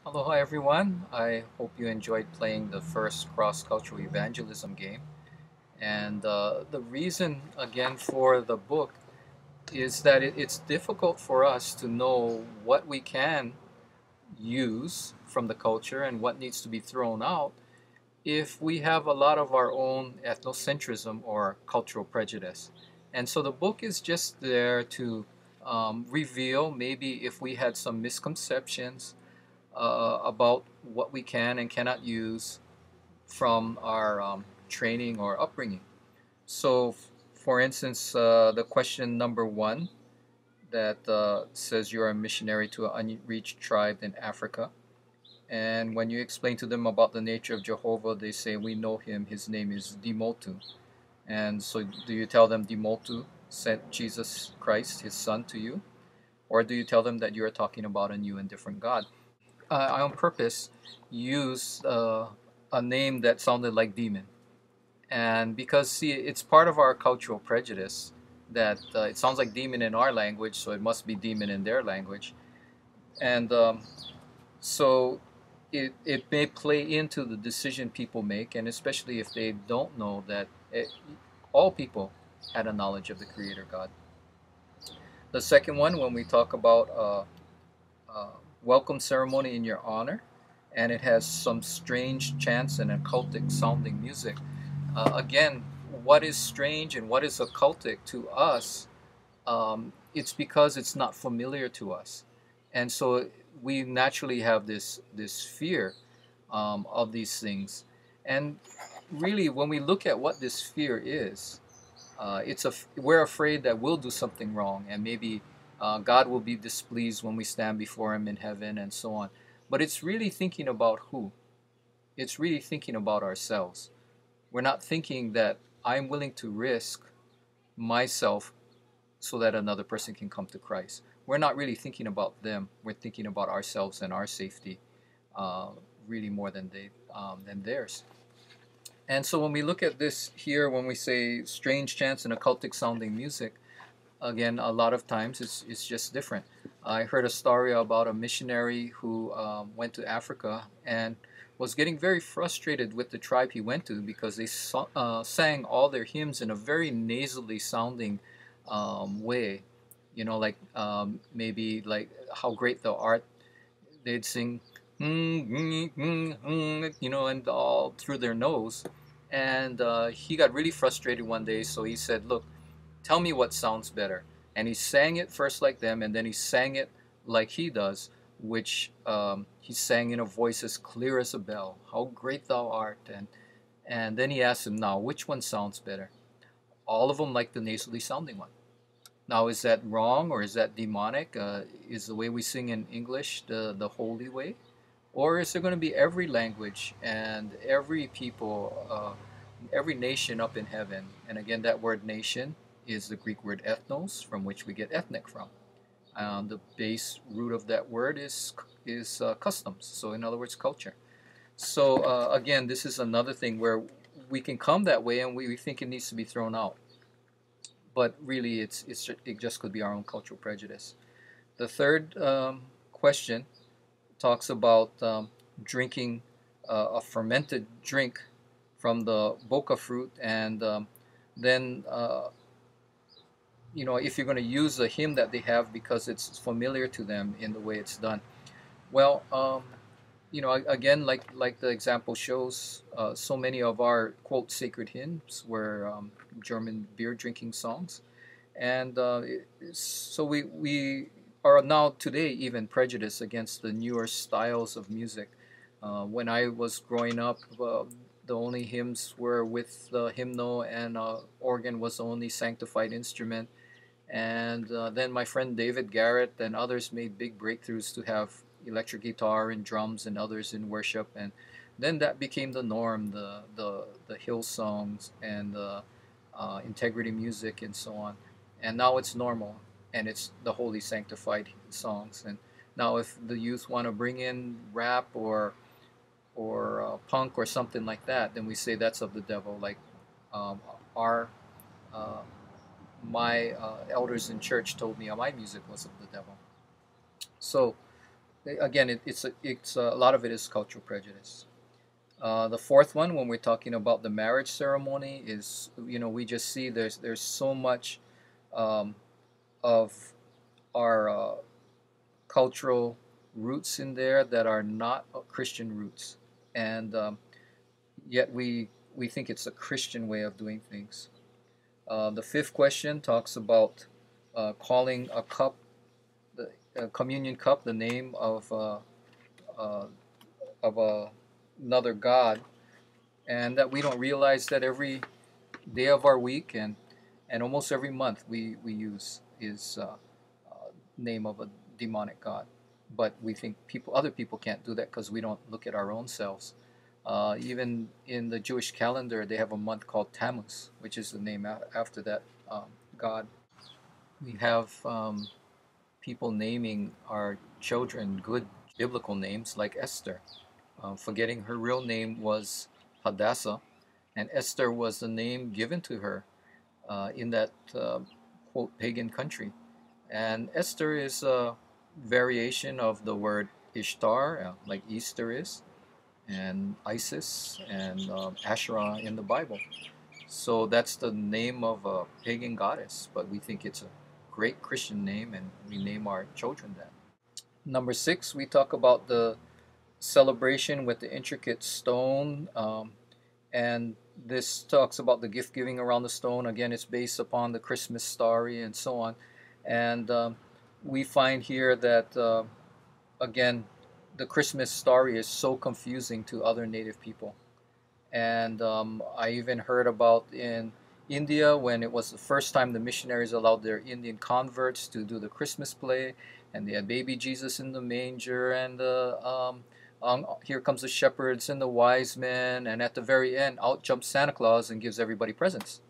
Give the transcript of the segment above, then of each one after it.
Aloha everyone. I hope you enjoyed playing the first cross-cultural evangelism game. And the reason, again, for the book is that it's difficult for us to know what we can use from the culture and what needs to be thrown out if we have a lot of our own ethnocentrism or cultural prejudice. And so the book is just there to reveal maybe if we had some misconceptions about what we can and cannot use from our training or upbringing. So, for instance, the question number one that says you're a missionary to an unreached tribe in Africa. And when you explain to them about the nature of Jehovah, they say, we know him, his name is Dimotu. And so, do you tell them Dimotu sent Jesus Christ, his son, to you? Or do you tell them that you are talking about a new and different God? I on purpose used a name that sounded like demon. And because, see, it's part of our cultural prejudice that it sounds like demon in our language, so it must be demon in their language. And so it may play into the decision people make, and especially if they don't know that all people had a knowledge of the Creator God. The second one, when we talk about uh, welcome ceremony in your honor, and it has some strange chants and occultic sounding music. Again, what is strange and what is occultic to us? It's because it's not familiar to us, and so we naturally have this fear of these things. And really, when we look at what this fear is, we're afraid that we'll do something wrong, and maybe God will be displeased when we stand before Him in heaven, and so on. But it's really thinking about who? It's really thinking about ourselves. We're not thinking that I'm willing to risk myself so that another person can come to Christ. We're not really thinking about them. We're thinking about ourselves and our safety, uh, really more than theirs. And so when we look at this here, when we say strange chants and occultic sounding music, again, a lot of times it's just different. I heard a story about a missionary who went to Africa and was getting very frustrated with the tribe he went to because they sang all their hymns in a very nasally sounding way. You know, like maybe like how great thou art. They'd sing, you know, and all through their nose. And he got really frustrated one day, so he said, "Look, tell me what sounds better." And he sang it first like them, and then he sang it like he does, which he sang in a voice as clear as a bell. How great thou art! And then he asked him, "Now, which one sounds better?" All of them like the nasally sounding one. Now, is that wrong or is that demonic? Is the way we sing in English the holy way? Or is there going to be every language and every people, every nation up in heaven? And again, that word nation is the Greek word ethnos, from which we get ethnic from. The base root of that word is customs. So, in other words, culture. So, again, this is another thing where we can come that way and we think it needs to be thrown out. But really, it just could be our own cultural prejudice. The third question talks about drinking a fermented drink from the boca fruit, and then if you're going to use a hymn that they have because it's familiar to them in the way it's done. Well, again, like the example shows, so many of our quote sacred hymns were German beer drinking songs, and so we are now today even prejudiced against the newer styles of music. When I was growing up, the only hymns were with the hymnal, and organ was the only sanctified instrument. And then my friend David Garrett and others made big breakthroughs to have electric guitar and drums and others in worship, and then that became the norm, the hill songs and the integrity music and so on. And now it's normal, and it's the holy sanctified songs. And now if the youth want to bring in rap or punk or something like that, then we say that's of the devil. Like um, our uh, my elders in church told me my music was of the devil. So again, a lot of it is cultural prejudice. The fourth one, when we're talking about the marriage ceremony, is we just see there's so much um, of our cultural roots in there that are not Christian roots, and yet we think it's a Christian way of doing things. The fifth question talks about calling a cup, the communion cup, the name uh, of another god, and that we don't realize that every day of our week and almost every month we use is name of a demonic god, but we think other people can't do that because we don't look at our own selves. Even in the Jewish calendar, they have a month called Tammuz, which is the name after that god. We have people naming our children good biblical names like Esther, forgetting her real name was Hadassah, and Esther was the name given to her in that quote pagan country. And Esther is a variation of the word Ishtar, like Easter is, and Isis and Asherah in the Bible. So that's the name of a pagan goddess, but we think it's a great Christian name, and we name our children that. Number six, we talk about the celebration with the intricate stone, and this talks about the gift giving around the stone. Again, it's based upon the Christmas story and so on. And we find here that, again, the Christmas story is so confusing to other native people. And I even heard about in India when it was the first time the missionaries allowed their Indian converts to do the Christmas play, and they had baby Jesus in the manger, and here comes the shepherds and the wise men, and at the very end, out jumps Santa Claus and gives everybody presents,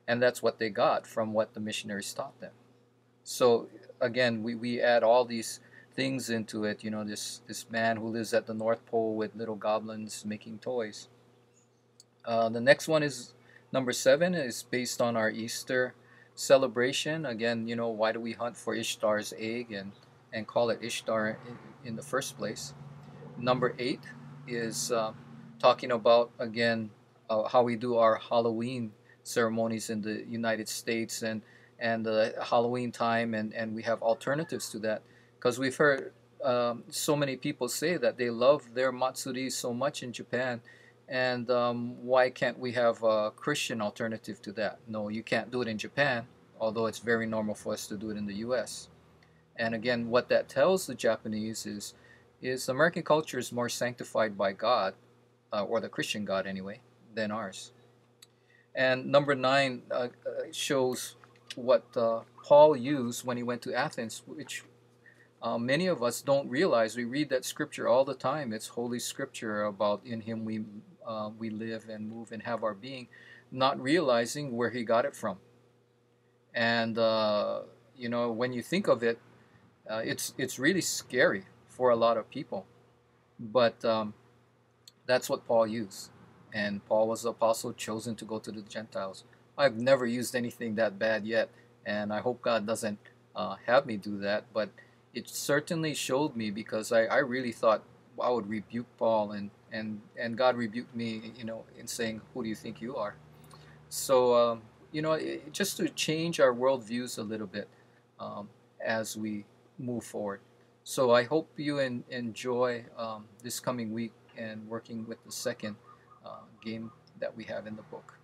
and that's what they got from what the missionaries taught them. So again, we add all these things into it. This man who lives at the North Pole with little goblins making toys. The next one is number seven, is based on our Easter celebration. Again, why do we hunt for Ishtar's egg and call it Ishtar in the first place? Number eight is talking about, again, how we do our Halloween ceremonies in the United States, and the Halloween time, and we have alternatives to that because we've heard so many people say that they love their matsuri so much in Japan, and why can't we have a Christian alternative to that? No, you can't do it in Japan, although it's very normal for us to do it in the U.S. And again, what that tells the Japanese is American culture is more sanctified by God, or the Christian God anyway, than ours. And number nine shows what Paul used when he went to Athens, which many of us don't realize. We read that scripture all the time. It's holy scripture about in Him we live and move and have our being, not realizing where he got it from. And when you think of it, it's really scary for a lot of people. But that's what Paul used, and Paul was the apostle chosen to go to the Gentiles. I've never used anything that bad yet, and I hope God doesn't have me do that. But it certainly showed me, because I really thought I would rebuke Paul, and God rebuked me, in saying, "Who do you think you are?" So just to change our worldviews a little bit as we move forward. So I hope you enjoy this coming week and working with the second game that we have in the book.